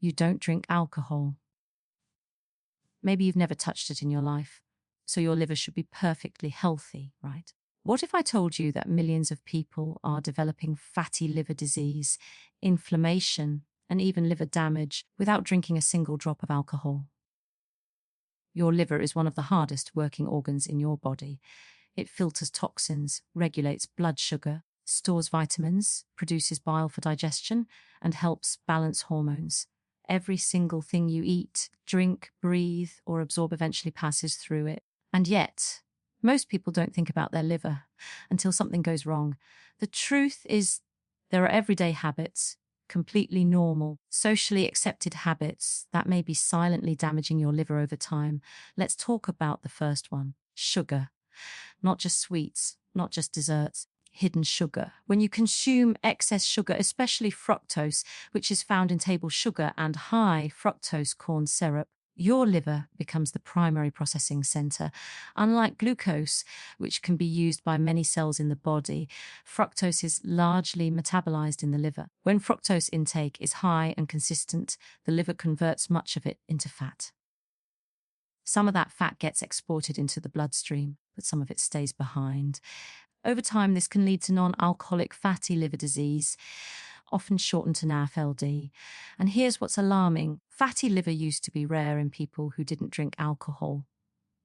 You don't drink alcohol. Maybe you've never touched it in your life, so your liver should be perfectly healthy, right? What if I told you that millions of people are developing fatty liver disease, inflammation, and even liver damage without drinking a single drop of alcohol? Your liver is one of the hardest working organs in your body. It filters toxins, regulates blood sugar, stores vitamins, produces bile for digestion, and helps balance hormones. Every single thing you eat, drink, breathe, or absorb eventually passes through it. And yet, most people don't think about their liver until something goes wrong. The truth is, there are everyday habits, completely normal, socially accepted habits that may be silently damaging your liver over time. Let's talk about the first one: sugar. Not just sweets, not just desserts, hidden sugar. When you consume excess sugar, especially fructose, which is found in table sugar and high fructose corn syrup, your liver becomes the primary processing center. Unlike glucose, which can be used by many cells in the body, fructose is largely metabolized in the liver. When fructose intake is high and consistent, the liver converts much of it into fat. Some of that fat gets exported into the bloodstream, but some of it stays behind. Over time, this can lead to non-alcoholic fatty liver disease, often shortened to NAFLD. And here's what's alarming: fatty liver used to be rare in people who didn't drink alcohol.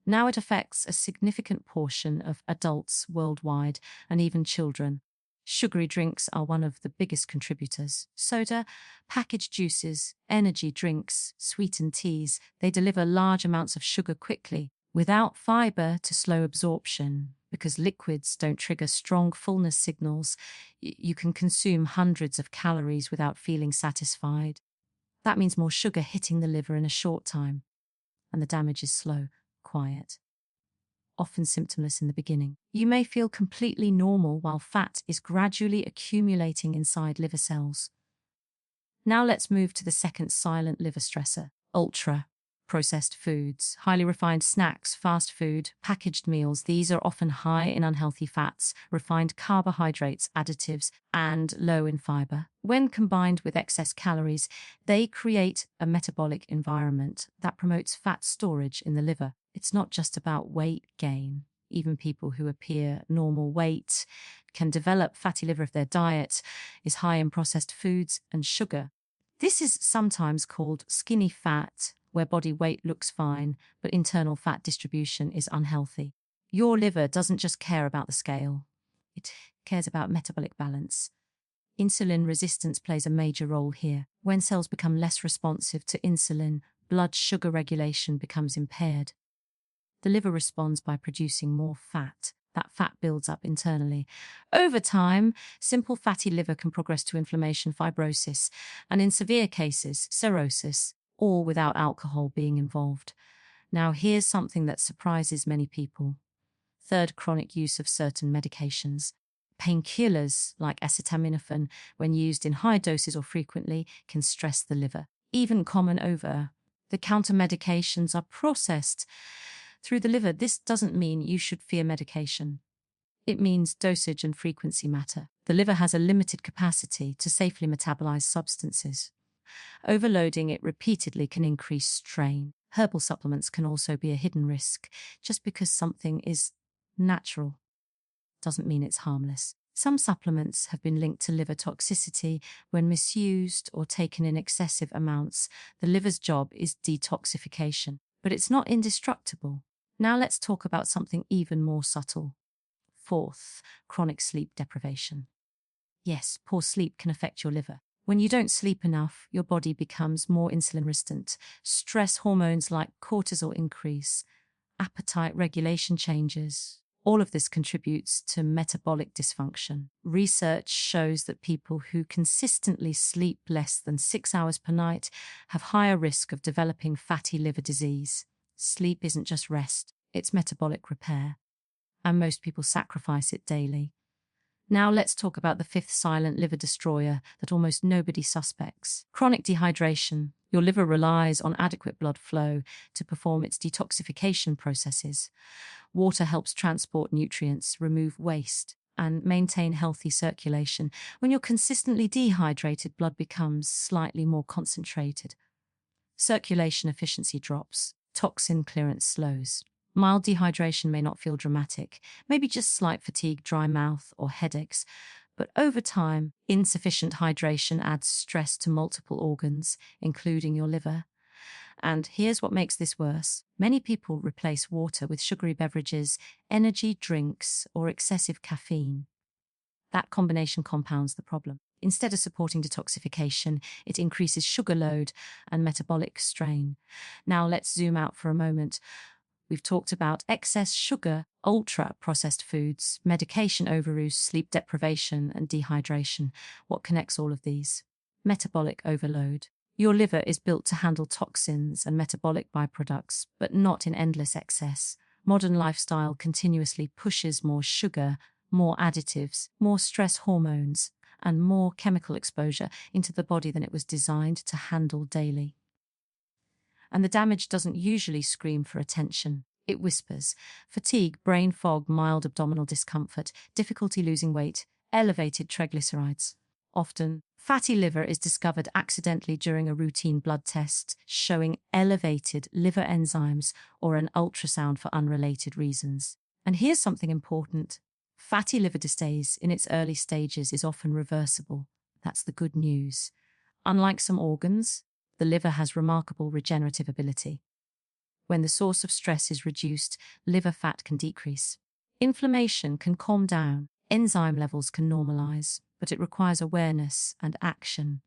Now it affects a significant portion of adults worldwide and even children. Sugary drinks are one of the biggest contributors. Soda, packaged juices, energy drinks, sweetened teas, they deliver large amounts of sugar quickly, without fiber to slow absorption. Because liquids don't trigger strong fullness signals, you can consume hundreds of calories without feeling satisfied. That means more sugar hitting the liver in a short time, and the damage is slow, quiet, often symptomless in the beginning. You may feel completely normal while fat is gradually accumulating inside liver cells. Now let's move to the second silent liver stressor: ultra-processed foods. Highly refined snacks, fast food, packaged meals, these are often high in unhealthy fats, refined carbohydrates, additives, and low in fiber. When combined with excess calories, they create a metabolic environment that promotes fat storage in the liver. It's not just about weight gain. Even people who appear normal weight can develop fatty liver if their diet is high in processed foods and sugar. This is sometimes called skinny fat, where body weight looks fine, but internal fat distribution is unhealthy. Your liver doesn't just care about the scale. It cares about metabolic balance. Insulin resistance plays a major role here. When cells become less responsive to insulin, blood sugar regulation becomes impaired. The liver responds by producing more fat. That fat builds up internally. Over time, simple fatty liver can progress to inflammation, fibrosis, and in severe cases, cirrhosis, all without alcohol being involved. Now, here's something that surprises many people. Third, chronic use of certain medications. Painkillers like acetaminophen, when used in high doses or frequently, can stress the liver. Even common over-the-counter medications are processed through the liver. This doesn't mean you should fear medication. It means dosage and frequency matter. The liver has a limited capacity to safely metabolize substances. Overloading it repeatedly can increase strain. Herbal supplements can also be a hidden risk. Just because something is natural doesn't mean it's harmless. Some supplements have been linked to liver toxicity when misused or taken in excessive amounts. The liver's job is detoxification, but it's not indestructible. Now let's talk about something even more subtle. Fourth, chronic sleep deprivation. Yes, poor sleep can affect your liver. When you don't sleep enough, your body becomes more insulin resistant. Stress hormones like cortisol increase. Appetite regulation changes. All of this contributes to metabolic dysfunction. Research shows that people who consistently sleep less than 6 hours per night have higher risk of developing fatty liver disease. Sleep isn't just rest, it's metabolic repair, and most people sacrifice it daily. Now let's talk about the fifth silent liver destroyer that almost nobody suspects: chronic dehydration. Your liver relies on adequate blood flow to perform its detoxification processes. Water helps transport nutrients, remove waste, and maintain healthy circulation. When you're consistently dehydrated, blood becomes slightly more concentrated. Circulation efficiency drops, toxin clearance slows. Mild dehydration may not feel dramatic, maybe just slight fatigue, dry mouth, or headaches. But over time, insufficient hydration adds stress to multiple organs, including your liver. And here's what makes this worse. Many people replace water with sugary beverages, energy drinks, or excessive caffeine. That combination compounds the problem. Instead of supporting detoxification, it increases sugar load and metabolic strain. Now let's zoom out for a moment. We've talked about excess sugar, ultra-processed foods, medication overuse, sleep deprivation, and dehydration. What connects all of these? Metabolic overload. Your liver is built to handle toxins and metabolic byproducts, but not in endless excess. Modern lifestyle continuously pushes more sugar, more additives, more stress hormones, and more chemical exposure into the body than it was designed to handle daily. And the damage doesn't usually scream for attention. It whispers: fatigue, brain fog, mild abdominal discomfort, difficulty losing weight, elevated triglycerides. Often, fatty liver is discovered accidentally during a routine blood test, showing elevated liver enzymes or an ultrasound for unrelated reasons. And here's something important. Fatty liver disease in its early stages is often reversible. That's the good news. Unlike some organs, the liver has remarkable regenerative ability. When the source of stress is reduced, liver fat can decrease. Inflammation can calm down, enzyme levels can normalize, but it requires awareness and action.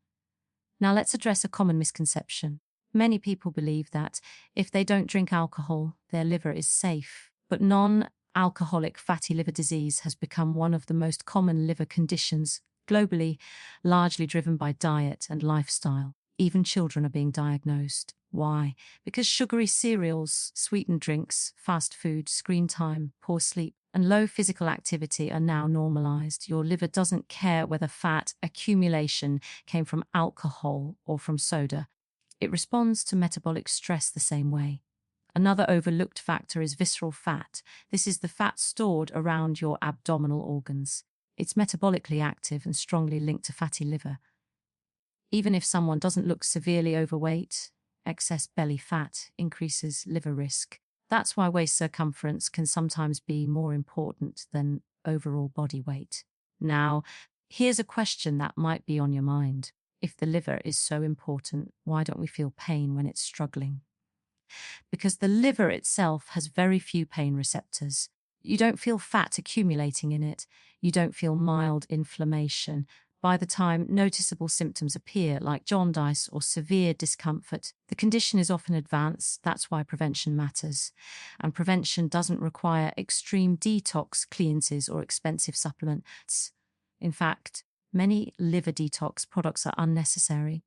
Now let's address a common misconception. Many people believe that if they don't drink alcohol, their liver is safe. But non-alcoholic fatty liver disease has become one of the most common liver conditions globally, largely driven by diet and lifestyle. Even children are being diagnosed. Why? Because sugary cereals, sweetened drinks, fast food, screen time, poor sleep, and low physical activity are now normalized. Your liver doesn't care whether fat accumulation came from alcohol or from soda. It responds to metabolic stress the same way. Another overlooked factor is visceral fat. This is the fat stored around your abdominal organs. It's metabolically active and strongly linked to fatty liver. Even if someone doesn't look severely overweight, excess belly fat increases liver risk. That's why waist circumference can sometimes be more important than overall body weight. Now, here's a question that might be on your mind. If the liver is so important, why don't we feel pain when it's struggling? Because the liver itself has very few pain receptors. You don't feel fat accumulating in it. You don't feel mild inflammation. By the time noticeable symptoms appear, like jaundice or severe discomfort, the condition is often advanced. That's why prevention matters. And prevention doesn't require extreme detox cleanses or expensive supplements. In fact, many liver detox products are unnecessary.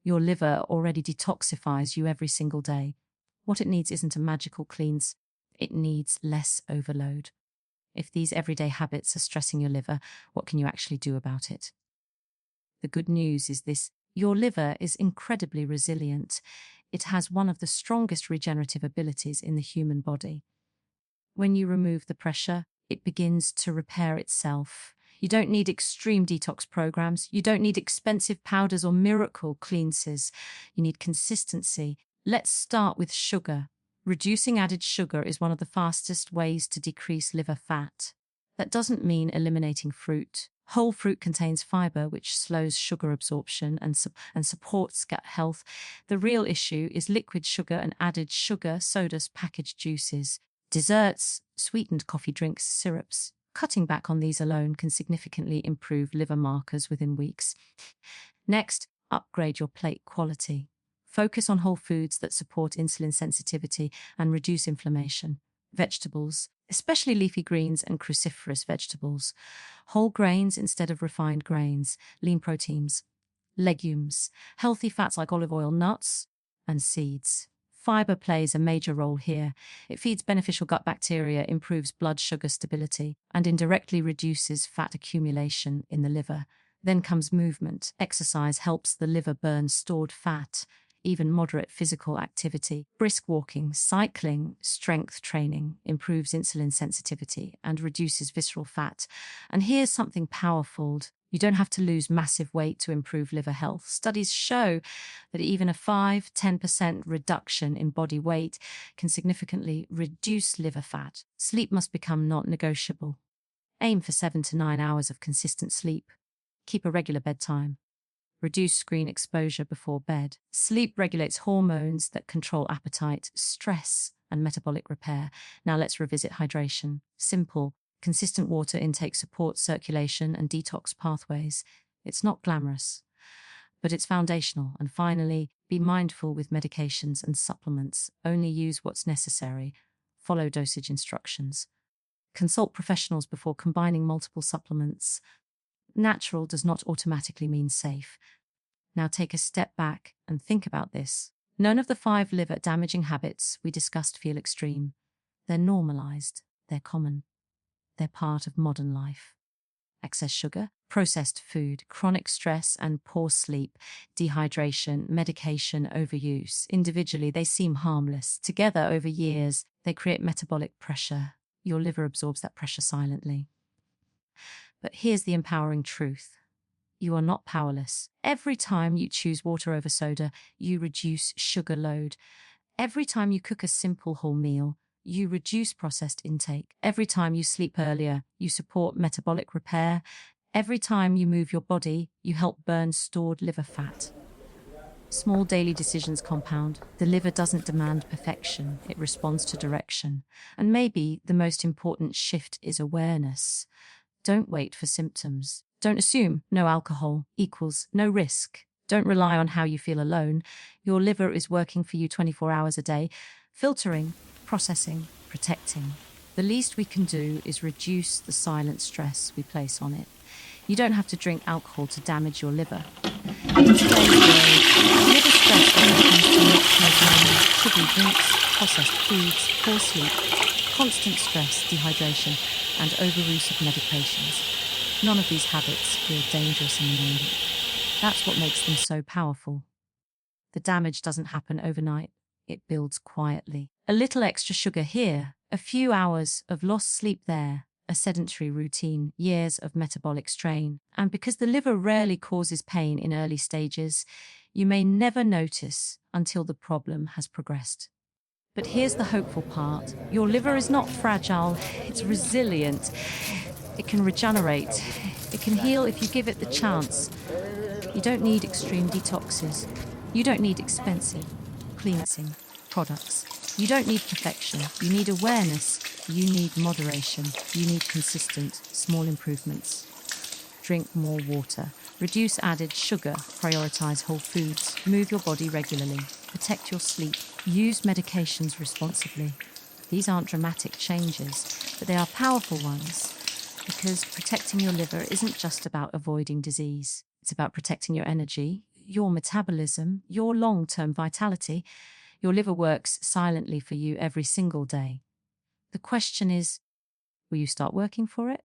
Your liver already detoxifies you every single day. What it needs isn't a magical cleanse. It needs less overload. If these everyday habits are stressing your liver, what can you actually do about it? The good news is this: your liver is incredibly resilient. It has one of the strongest regenerative abilities in the human body. When you remove the pressure, it begins to repair itself. You don't need extreme detox programs. You don't need expensive powders or miracle cleanses. You need consistency. Let's start with sugar. Reducing added sugar is one of the fastest ways to decrease liver fat. That doesn't mean eliminating fruit. Whole fruit contains fiber, which slows sugar absorption and supports gut health. The real issue is liquid sugar and added sugar, sodas, packaged juices, desserts, sweetened coffee drinks, syrups. Cutting back on these alone can significantly improve liver markers within weeks. Next, upgrade your plate quality. Focus on whole foods that support insulin sensitivity and reduce inflammation. Vegetables, especially leafy greens and cruciferous vegetables. Whole grains instead of refined grains. Lean proteins. Legumes. Healthy fats like olive oil, nuts, and seeds. Fiber plays a major role here. It feeds beneficial gut bacteria, improves blood sugar stability, and indirectly reduces fat accumulation in the liver. Then comes movement. Exercise helps the liver burn stored fat. even moderate physical activity. Brisk walking, cycling, strength training improves insulin sensitivity and reduces visceral fat. And here's something powerful. You don't have to lose massive weight to improve liver health. Studies show that even a 5–10% reduction in body weight can significantly reduce liver fat. Sleep must become non-negotiable. Aim for 7 to 9 hours of consistent sleep. Keep a regular bedtime. Reduce screen exposure before bed. Sleep regulates hormones that control appetite, stress, and metabolic repair. Now let's revisit hydration. Simple. Consistent water intake supports circulation and detox pathways. It's not glamorous, but it's foundational. And finally, be mindful with medications and supplements. Only use what's necessary. Follow dosage instructions. Consult professionals before combining multiple supplements. Natural does not automatically mean safe. Now take a step back and think about this. None of the 5 liver-damaging habits we discussed feel extreme. They're normalized. They're common. They're part of modern life. Excess sugar, processed food, chronic stress and poor sleep, dehydration, medication overuse. Individually, they seem harmless. Together, over years, they create metabolic pressure. Your liver absorbs that pressure silently. But here's the empowering truth. You are not powerless. Every time you choose water over soda, you reduce sugar load. Every time you cook a simple whole meal, you reduce processed intake. Every time you sleep earlier, you support metabolic repair. Every time you move your body, you help burn stored liver fat. Small daily decisions compound. The liver doesn't demand perfection, it responds to direction. And maybe the most important shift is awareness. Don't wait for symptoms. Don't assume no alcohol equals no risk. Don't rely on how you feel alone. Your liver is working for you 24 hours a day, filtering, processing, protecting. The least we can do is reduce the silent stress we place on it. You don't have to drink alcohol to damage your liver. In today's world, liver stress often comes to milk, sugary drinks, processed foods, poor sleep, constant stress, dehydration, and overuse of medications. None of these habits feel dangerous in the moment. That's what makes them so powerful. The damage doesn't happen overnight. It builds quietly. A little extra sugar here, a few hours of lost sleep there, a sedentary routine, years of metabolic strain. And because the liver rarely causes pain in early stages, you may never notice until the problem has progressed. But here's the hopeful part. Your liver is not fragile, it's resilient. It can regenerate. It can heal if you give it the chance. You don't need extreme detoxes. You don't need expensive cleansing products. You don't need perfection. You need awareness. You need moderation. You need consistent, small improvements. Drink more water. Reduce added sugar. Prioritize whole foods. Move your body regularly. Protect your sleep. Use medications responsibly. These aren't dramatic changes, but they are powerful ones. Because protecting your liver isn't just about avoiding disease. It's about protecting your energy, your metabolism, your long-term vitality. Your liver works silently for you every single day. The question is, will you start working for it?